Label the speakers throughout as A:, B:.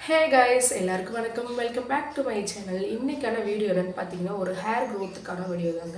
A: Hey guys, எல்லாருக்கும் வணக்கம். Welcome back to my channel. இன்னைக்கான வீடியோ என்னன்னு பார்த்தீங்கன்னா ஒரு ஹேர் க்ரோத்துக்கான வீடியோ தாங்க.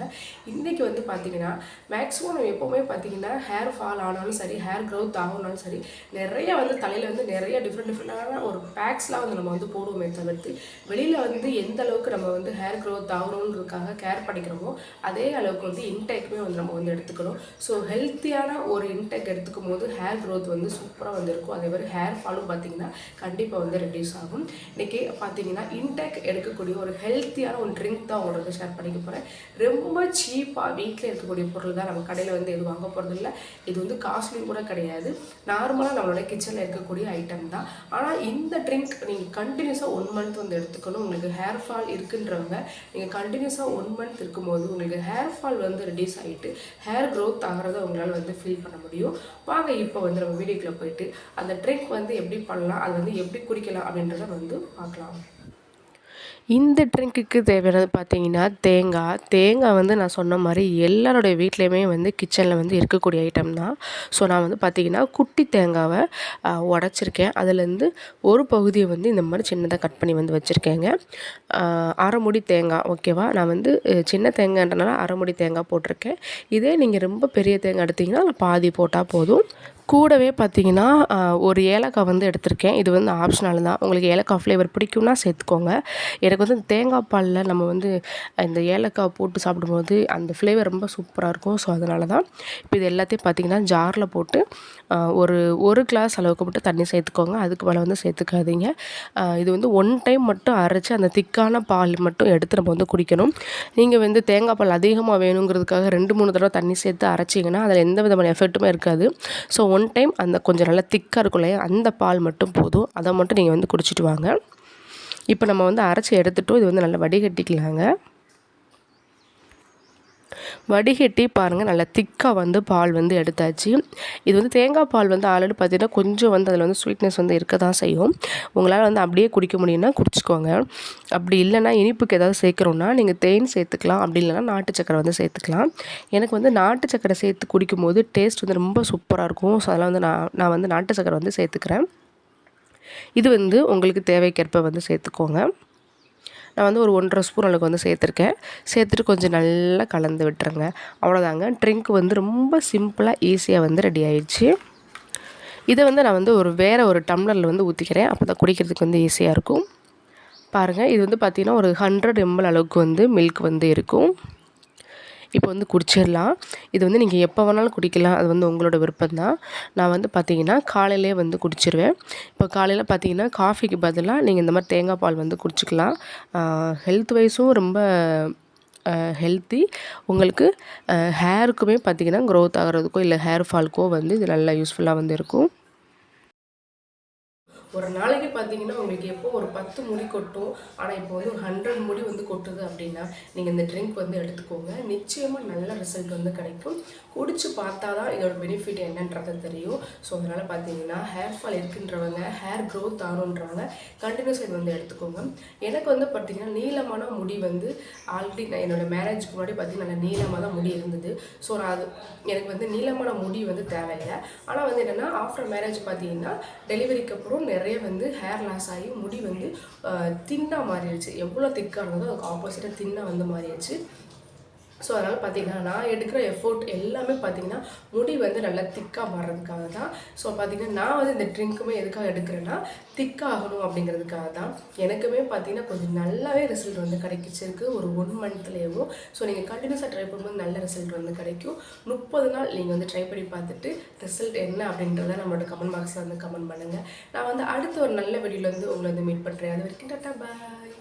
A: இன்னைக்கு வந்து பார்த்தீங்கன்னா மேக்ஸிமம் நம்ம எப்போவுமே பார்த்தீங்கன்னா ஹேர் ஃபால் ஆனாலும் சரி, ஹேர் க்ரோத் ஆகணும்னாலும் சரி, நிறைய வந்து தலையில் வந்து நிறைய டிஃப்ரெண்டான ஒரு பேக்ஸ்லாம் வந்து நம்ம வந்து போடுவோமே தவிர்த்து வெளியில் வந்து எந்த அளவுக்கு நம்ம வந்து ஹேர் க்ரோத் ஆகணுன்றதுக்காக கேர் பண்ணிக்கிறோமோ அதே அளவுக்கு வந்து இன்டேக்குமே வந்து நம்ம வந்து எடுத்துக்கணும். ஸோ ஹெல்த்தியான ஒரு இன்டேக் எடுத்துக்கும் போது ஹேர் க்ரோத் வந்து சூப்பராக வந்து இருக்கும். அதே மாதிரி ஹேர் ஃபாலும் பார்த்தீங்கன்னா கண்டிப்பாக வந்து ரெடியூஸ் ஆகும். இன்றைக்கி பார்த்தீங்கன்னா இன்டேக் எடுக்கக்கூடிய ஒரு ஹெல்த்தியான ஒரு ட்ரிங்க் தான் உங்களுக்கு ஷேர் பண்ணிக்க போகிறேன். ரொம்ப சீப்பாக வீட்டில் இருக்கக்கூடிய பொருள் தான், நம்ம கடையில் வந்து எதுவும் வாங்க போகிறது இல்லை. இது வந்து காஸ்ட்லியும் கூட கிடையாது, நார்மலாக நம்மளோட கிச்சனில் இருக்கக்கூடிய ஐட்டம் தான். ஆனால் இந்த ட்ரிங்க் நீங்கள் கண்டினியூஸாக 1 மந்த் வந்து எடுத்துக்கணும். உங்களுக்கு ஹேர் ஃபால் இருக்குன்றவங்க நீங்கள் கண்டினியூஸாக 1 மந்த் இருக்கும்போது உங்களுக்கு ஹேர் ஃபால் வந்து ரெடியூஸ் ஆகிட்டு ஹேர் க்ரோத் ஆகிறத உங்களால் வந்து ஃபீல் பண்ண முடியும். வாங்க இப்போ வந்து நம்ம வீடியோக்குள்ளே போயிட்டு அந்த ட்ரிங்க் வந்து எப்படி பண்ணலாம், அது வந்து எப்படி குடிக்கலாம் அப்படின்றத வந்து பார்க்கலாம். இந்த ட்ரிங்க்குக்கு தேவையானது பார்த்தீங்கன்னா தேங்காய் வந்து நான் சொன்ன மாதிரி எல்லாருடைய வீட்லேயுமே வந்து கிச்சனில் வந்து இருக்கக்கூடிய ஐட்டம் தான். ஸோ நான் வந்து பார்த்திங்கன்னா குட்டி தேங்காவை உடச்சிருக்கேன். அதுலேருந்து ஒரு பகுதியை வந்து இந்த மாதிரி சின்னதாக கட் பண்ணி வந்து வச்சுருக்கேங்க. அரை மூடி தேங்காய், ஓகேவா? நான் வந்து சின்ன தேங்காய்ன்றனால அரை மூடி தேங்காய் போட்டிருக்கேன். இதே நீங்கள் ரொம்ப பெரிய தேங்காய் எடுத்திங்கன்னா அதில் பாதி போட்டால் போதும். கூடவே பார்த்தீங்கன்னா ஒரு ஏலக்காய் வந்து எடுத்திருக்கேன். இது வந்து ஆப்ஷனல் தான், உங்களுக்கு ஏலக்காய் ஃப்ளேவர் பிடிக்கும்னா சேர்த்துக்கோங்க. எனக்கு வந்து தேங்காய் பாலில் நம்ம வந்து இந்த ஏலக்காய் போட்டு சாப்பிடும்போது அந்த ஃப்ளேவர் ரொம்ப சூப்பராக இருக்கும். ஸோ அதனால தான் இப்போ இது எல்லாத்தையும் பார்த்திங்கன்னா ஜாரில் போட்டு ஒரு கிளாஸ் அளவுக்கு மட்டும் தண்ணி சேர்த்துக்கோங்க. அதுக்கு மேலே வந்து சேர்த்துக்காதீங்க. இது வந்து 1 டைம் மட்டும் அரைச்சி அந்த திக்கான பால் மட்டும் எடுத்து நம்ம வந்து குடிக்கணும். நீங்கள் வந்து தேங்காய் பால் அதிகமாக வேணுங்கிறதுக்காக 2-3 தடவை தண்ணி சேர்த்து அரைச்சிங்கன்னா அதில் எந்த விதமான எஃபெக்ட்டுமே இருக்காது. ஸோ 1 டைம் அந்த கொஞ்சம் நல்லா திக்காக இருக்கும் இல்லையா, அந்த பால் மட்டும் போதும். அதை மட்டும் நீங்கள் வந்து குடிச்சிட்டு வாங்க. இப்போ நம்ம வந்து அரைச்சி எடுத்துட்டோம். இது வந்து நல்லா வடிகட்டிக்கலாங்க. வடிகட்டி பாருங்கள், நல்லா திக்காக வந்து பால் வந்து எடுத்தாச்சு. இது வந்து தேங்காய் பால் வந்து ஆல்ரெடி பார்த்திங்கன்னா கொஞ்சம் வந்து அதில் வந்து ஸ்வீட்னஸ் வந்து இருக்க தான் செய்யும். உங்களால் வந்து அப்படியே குடிக்க முடியும்னா குடிச்சிக்கோங்க. அப்படி இல்லைனா இனிப்புக்கு ஏதாவது சேர்க்குறோன்னா நீங்கள் தேன் சேர்த்துக்கலாம், அப்படி இல்லைனா நாட்டு சக்கரை வந்து சேர்த்துக்கலாம். எனக்கு வந்து நாட்டு சக்கரை சேர்த்து குடிக்கும்போது டேஸ்ட் வந்து ரொம்ப சூப்பராக இருக்கும். ஸோ அதெல்லாம் வந்து நான் வந்து நாட்டு சக்கரை வந்து சேர்த்துக்கிறேன். இது வந்து உங்களுக்கு தேவைக்கேற்ப வந்து சேர்த்துக்கோங்க. நான் வந்து ஒரு 1½ ஸ்பூன் அளவுக்கு வந்து சேர்த்துட்டு கொஞ்சம் நல்லா கலந்து விட்டுருங்க. அவ்வளோதாங்க. ட்ரிங்க் வந்து ரொம்ப சிம்பிளாக ஈஸியாக வந்து ரெடி ஆயிடுச்சு. இதை வந்து நான் வந்து வேறு ஒரு டம்ளரில் வந்து ஊற்றிக்கிறேன். அப்போ தான் குடிக்கிறதுக்கு வந்து ஈஸியாக இருக்கும். பாருங்கள், இது வந்து பார்த்திங்கன்னா ஒரு 100 ml அளவுக்கு வந்து மில்க் வந்து இருக்கும். இப்போ வந்து குடிச்சிடலாம். இது வந்து நீங்கள் எப்போ வேணாலும் குடிக்கலாம், அது வந்து உங்களோட விருப்பம்தான். நான் வந்து பார்த்திங்கன்னா காலையிலே வந்து குடிச்சிருவேன். இப்போ காலையில் பார்த்திங்கன்னா காஃபிக்கு பதிலாக நீங்கள் இந்த மாதிரி தேங்காய் பால் வந்து குடிச்சிக்கலாம். ஹெல்த் வைஸும் ரொம்ப ஹெல்த்தி. உங்களுக்கு ஹேருக்குமே பார்த்திங்கன்னா க்ரோத் ஆகிறதுக்கோ இல்லை ஹேர் ஃபால்க்கோ வந்து இது நல்லா யூஸ்ஃபுல்லாக வந்து இருக்கும். ஒரு நாளைக்கு பார்த்தீங்கன்னா உங்களுக்கு எப்போ ஒரு 10 முடி கொட்டும், ஆனால் இப்போ வந்து ஒரு 100 முடி வந்து கொட்டுது அப்படின்னா நீங்கள் இந்த ட்ரிங்க் வந்து எடுத்துக்கோங்க. நிச்சயமாக நல்ல ரிசல்ட் வந்து கிடைக்கும். குடிச்சு பார்த்தா தான் இதோட பெனிஃபிட் என்னன்றது தெரியும். ஸோ அதனால் பார்த்தீங்கன்னா ஹேர் ஃபால் இருக்குன்றவங்க, ஹேர் க்ரோத் ஆகணுன்றவங்க கண்டினியூஸ் இது வந்து எடுத்துக்கோங்க. எனக்கு வந்து பார்த்திங்கன்னா நீளமான முடி வந்து ஆல்ரெடி நான் என்னோடய மேரேஜுக்கு முன்னாடி பார்த்திங்கன்னா நல்லா நீளமாக தான் முடி இருந்தது. ஸோ நான் எனக்கு வந்து நீளமான முடி வந்து தேவையில்லை. ஆனால் வந்து என்னென்னா ஆஃப்டர் மேரேஜ் பார்த்திங்கன்னா டெலிவரிக்கு அப்புறம் நிறைய வந்து ஹேர் லாஸ் ஆகி முடி வந்து தின்னாக மாறிடுச்சு. எவ்வளோ திக்காக இருந்ததோ அதுக்கு ஆப்போசிட்டாக தின்னாக வந்து மாறிடுச்சு. ஸோ அதனால் பார்த்திங்கன்னா நான் எடுக்கிற எஃபோர்ட் எல்லாமே பார்த்திங்கன்னா முடி வந்து நல்லா திக்காக மாறுறதுக்காக தான். ஸோ பார்த்திங்கன்னா நான் வந்து இந்த ட்ரிங்க்குமே எதுக்காக எடுக்கிறேன்னா திக்காகணும் அப்படிங்கிறதுக்காக தான். எனக்குமே பார்த்திங்கன்னா கொஞ்சம் நல்லாவே ரிசல்ட் வந்து கிடைச்சிருக்கு ஒரு 1 மந்த்லேயும். ஸோ நீங்கள் கண்டினியூஸாக ட்ரை பண்ணும்போது நல்ல ரிசல்ட் வந்து கிடைக்கும். 30 நாள் நீங்கள் வந்து ட்ரை பண்ணி பார்த்துட்டு ரிசல்ட் என்ன அப்படின்றத நம்மளோட கமெண்ட் பாக்ஸில் வந்து கமெண்ட் பண்ணுங்கள். நான் வந்து அடுத்த ஒரு நல்ல வீடியோவில் வந்து உங்களை வந்து மீட் பண்ணுறேன். அது வரைக்கும் டாட்டா பாய்.